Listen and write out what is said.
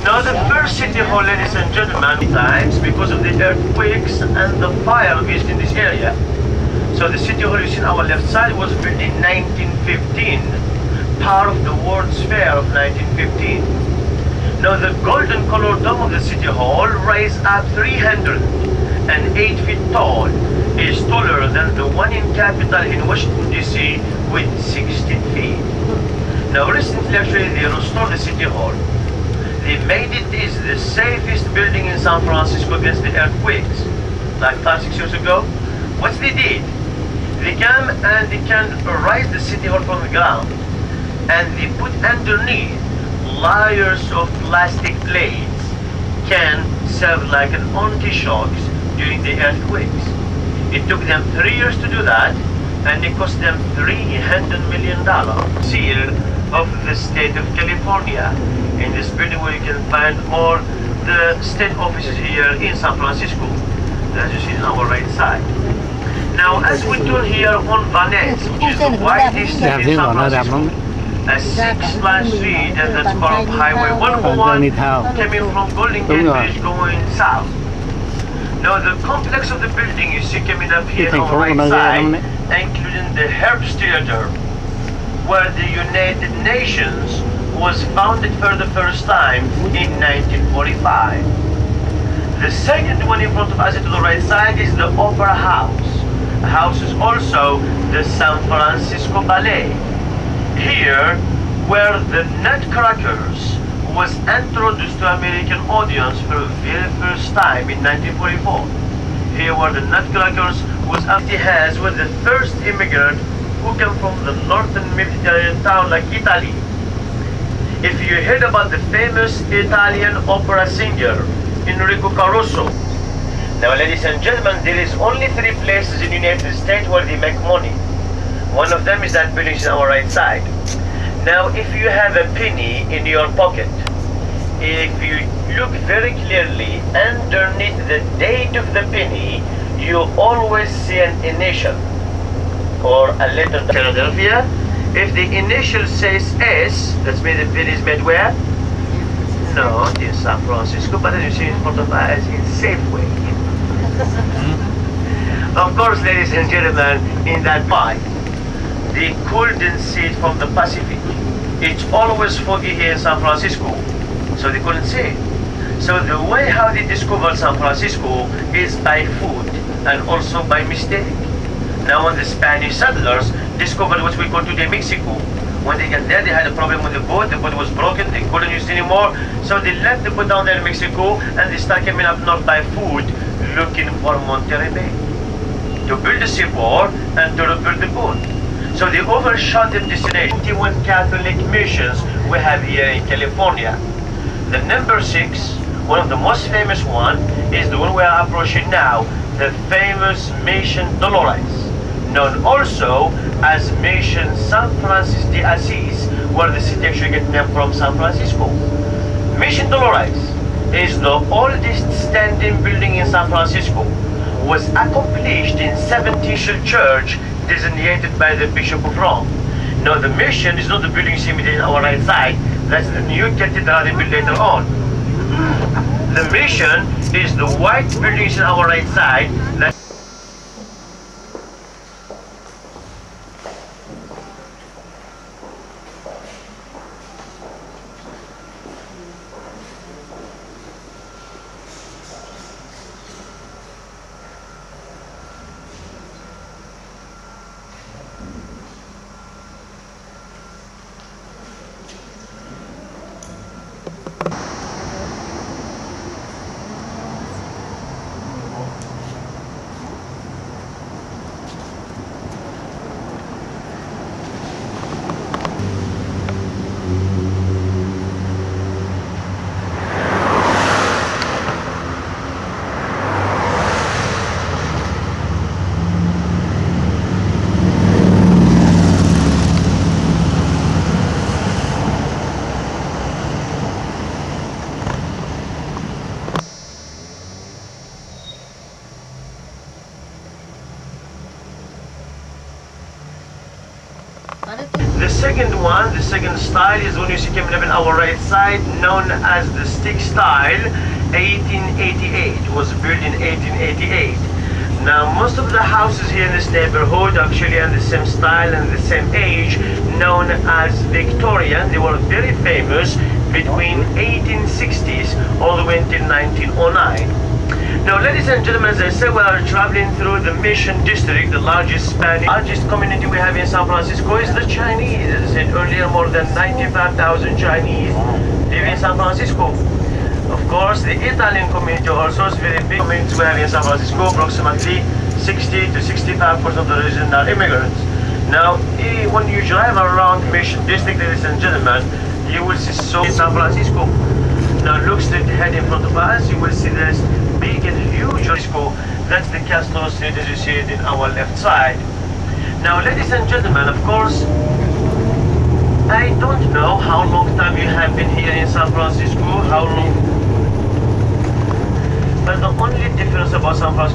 Now the first city hall, ladies and gentlemen, times because of the earthquakes and the fire visiting this area. So the city hall you see on our left side was built in 1915, part of the World's Fair of 1915. Now the golden colored dome of the city hall raised up 308 feet tall, is taller than the one in capital in Washington DC with 16 feet. Now recently actually they restored the city hall. They made it is the safest building in San Francisco against the earthquakes. Like 5-6 years ago, what they did, they came and they can raise the city hall from the ground and they put underneath layers of plastic plates can serve like an anti-shocks during the earthquakes. It took them 3 years to do that and it cost them $300 million. Seal of the state of California. In this building where you can find all the state offices here in San Francisco, as you see on our right side. Now as we turn here on Van Ness, which is the widest street in San Francisco, a 6-lane street and that's part of Highway 101 coming from Golden Gate Bridge going south. Now the complex of the building you see coming up here on the right side, including the Herbst Theater, where the United Nations was founded for the first time in 1945. The second one in front of us to the right side is the Opera House. The house is also the San Francisco Ballet. Here, where the Nutcrackers was introduced to American audience for the very first time in 1944. Here where the Nutcrackers was has with the first immigrant who came from the northern Mediterranean town like Italy. If you heard about the famous Italian opera singer Enrico Caruso. Now ladies and gentlemen, there is only 3 places in the United States where they make money. One of them is that building on our right side. Now if you have a penny in your pocket, if you look very clearly underneath the date of the penny, you always see an initial or a letter. Philadelphia. If the initial says S, that's means the penny is made where? Not in San Francisco, but as you see in front of us, in Safeway. Of course, ladies and gentlemen, in that pipe, they couldn't see it from the Pacific. It's always foggy here in San Francisco, so they couldn't see it. So the way how they discovered San Francisco is by foot and also by mistake. Now when the Spanish settlers discovered what we call today Mexico, when they got there they had a problem with the boat was broken, they couldn't use it anymore, so they left the boat down there in Mexico and they started coming up north by foot looking for Monterey Bay to build a seaport and to rebuild the boat. So they overshot the destination. 21 Catholic missions we have here in California. The number 6, one of the most famous one, is the one we are approaching now, the famous Mission Dolores, known also as Mission San Francisco de Assis, where the city actually gets named from San Francisco. Mission Dolores is the oldest standing building in San Francisco. Was accomplished in 17th church designated by the Bishop of Rome. Now the mission is not the building you see immediately on our right side, that's the new cathedral they built later on. The mission is the white buildings on our right side. second one, the second style is when you see coming up in our right side, known as the stick style, 1888. It was built in 1888. Now, most of the houses here in this neighborhood actually are the same style and the same age, known as Victorian. They were very famous between 1860s all the way until 1909. Now, ladies and gentlemen, as I said, we are traveling through the Mission District, the largest community we have in San Francisco is the Chinese. As I said earlier, more than 95,000 Chinese live in San Francisco. Of course, the Italian community also is very big. Community we have in San Francisco, approximately 60 to 65% of the residents are immigrants. Now, when you drive around Mission District, ladies and gentlemen, you will see so in San Francisco. Now, look straight ahead in front of us, you will see this big and huge Francisco. That's the Castro Street as you see it in our left side. Now, ladies and gentlemen, of course, I don't know how long time you have been here in San Francisco, how long, but the only difference about San Francisco